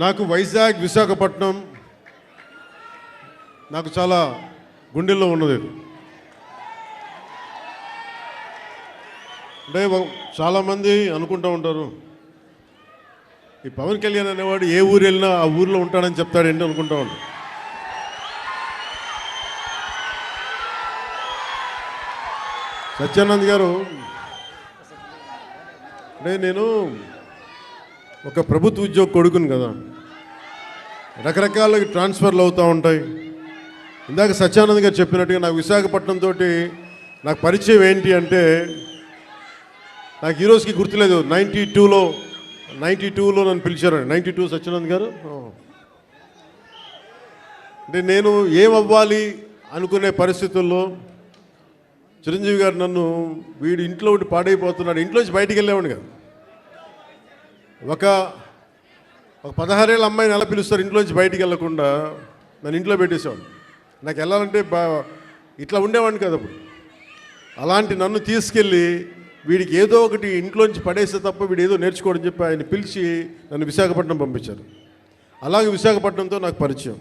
నాకు వైజాగ్ విశాఖపట్నం నాకు చాలా గుండెల్లో ఉన్నది. అంటే చాలామంది అనుకుంటూ ఉంటారు, ఈ పవన్ కళ్యాణ్ అనేవాడు ఏ ఊరు వెళ్ళినా ఆ ఊరిలో ఉంటాడని చెప్తాడేంటి అనుకుంటా ఉంటాడు. సత్యానంద్ గారు, అంటే నేను ఒక ప్రభుత్వ ఉద్యోగ కొడుకుని కదా, రకరకాల ట్రాన్స్ఫర్లు అవుతూ ఉంటాయి. ఇందాక సత్యానంద్ గారు చెప్పినట్టుగా నాకు విశాఖపట్నం తోటి నాకు పరిచయం ఏంటి అంటే, నాకు ఈరోజుకి గుర్తులేదు. 92లో నన్ను పిలిచారండి. 92 సత్యానంద్ గారు. అంటే నేను ఏమవ్వాలి అనుకునే పరిస్థితుల్లో చిరంజీవి గారు నన్ను, వీడు ఇంట్లో ఉండి పాడైపోతున్నాడు, ఇంట్లోంచి బయటికి వెళ్ళేవాడు కదా. ఒక 16 ఏళ్ళ అమ్మాయిని ఎలా పిలుస్తారు ఇంట్లోంచి బయటికి వెళ్ళకుండా, నన్ను ఇంట్లో పెట్టేసేవాడు. నాకు వెళ్ళాలంటే ఇట్లా ఉండేవాడిని కదా అప్పుడు. అలాంటి నన్ను తీసుకెళ్ళి వీడికి ఏదో ఒకటి ఇంట్లోంచి పడేస్తే తప్ప వీడు ఏదో నేర్చుకోవడం చెప్పి ఆయన పిలిచి నన్ను విశాఖపట్నం పంపించారు. అలాగే విశాఖపట్నంతో నాకు పరిచయం.